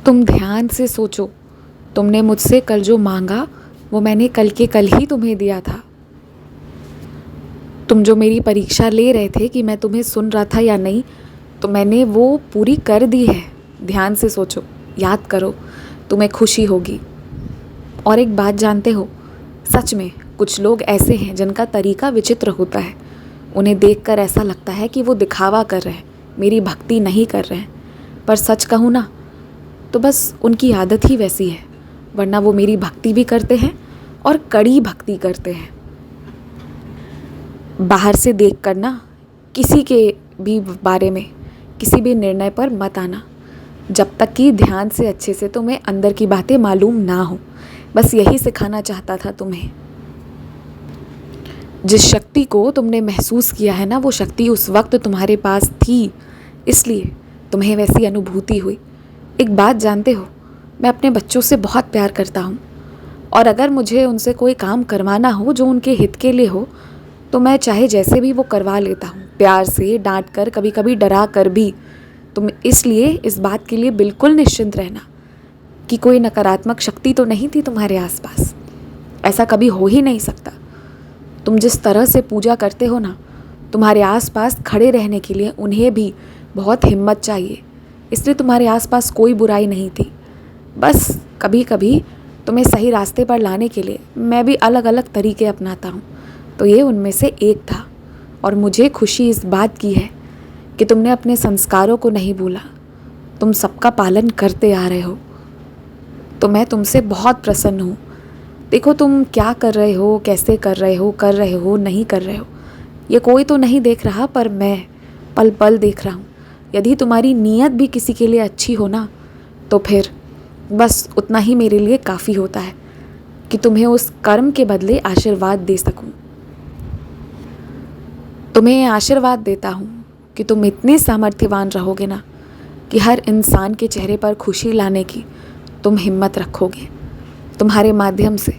तुम ध्यान से सोचो, तुमने मुझसे कल जो मांगा वो मैंने कल के कल ही तुम्हें दिया था। तुम जो मेरी परीक्षा ले रहे थे कि मैं तुम्हें सुन रहा था या नहीं, तो मैंने वो पूरी कर दी है। ध्यान से सोचो, याद करो, तुम्हें खुशी होगी। और एक बात जानते हो, सच में कुछ लोग ऐसे हैं जिनका तरीका विचित्र होता है। उन्हें देखकर ऐसा लगता है कि वो दिखावा कर रहे हैं, मेरी भक्ति नहीं कर रहे हैं। पर सच कहूँ ना, तो बस उनकी आदत ही वैसी है, वरना वो मेरी भक्ति भी करते हैं और कड़ी भक्ति करते हैं। बाहर से देख कर ना किसी के भी बारे में, किसी भी निर्णय पर मत आना, जब तक कि ध्यान से अच्छे से तुम्हें अंदर की बातें मालूम ना हो। बस यही सिखाना चाहता था तुम्हें। जिस शक्ति को तुमने महसूस किया है ना, वो शक्ति उस वक्त तुम्हारे पास थी, इसलिए तुम्हें वैसी अनुभूति हुई। एक बात जानते हो, मैं अपने बच्चों से बहुत प्यार करता हूँ, और अगर मुझे उनसे कोई काम करवाना हो जो उनके हित के लिए हो, तो मैं चाहे जैसे भी वो करवा लेता हूँ, प्यार से, डांट कर, कभी कभी डरा कर भी। तुम इसलिए इस बात के लिए बिल्कुल निश्चिंत रहना कि कोई नकारात्मक शक्ति तो नहीं थी तुम्हारे आसपास। ऐसा कभी हो ही नहीं सकता। तुम जिस तरह से पूजा करते हो ना, तुम्हारे आसपास खड़े रहने के लिए उन्हें भी बहुत हिम्मत चाहिए। इसलिए तुम्हारे आसपास कोई बुराई नहीं थी। बस कभी कभी तुम्हें सही रास्ते पर लाने के लिए मैं भी अलग अलग तरीके अपनाता हूँ, तो ये उनमें से एक था। और मुझे खुशी इस बात की है कि तुमने अपने संस्कारों को नहीं भूला, तुम सबका पालन करते आ रहे हो। तो मैं तुमसे बहुत प्रसन्न हूँ। देखो तुम क्या कर रहे हो, कैसे कर रहे हो, नहीं कर रहे हो, ये कोई तो नहीं देख रहा, पर मैं पल पल देख रहा हूँ। यदि तुम्हारी नीयत भी किसी के लिए अच्छी हो ना, तो फिर बस उतना ही मेरे लिए काफ़ी होता है कि तुम्हें उस कर्म के बदले आशीर्वाद दे सकूं। तुम्हें आशीर्वाद देता हूँ कि तुम इतने सामर्थ्यवान रहोगे ना, कि हर इंसान के चेहरे पर खुशी लाने की तुम हिम्मत रखोगे। तुम्हारे माध्यम से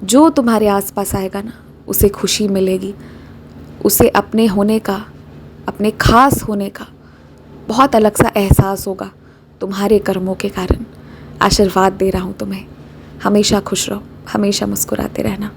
जो तुम्हारे आसपास आएगा ना, उसे खुशी मिलेगी, उसे अपने होने का, अपने खास होने का बहुत अलग सा एहसास होगा तुम्हारे कर्मों के कारण। आशीर्वाद दे रहा हूँ तुम्हें। हमेशा खुश रहो, हमेशा मुस्कुराते रहना।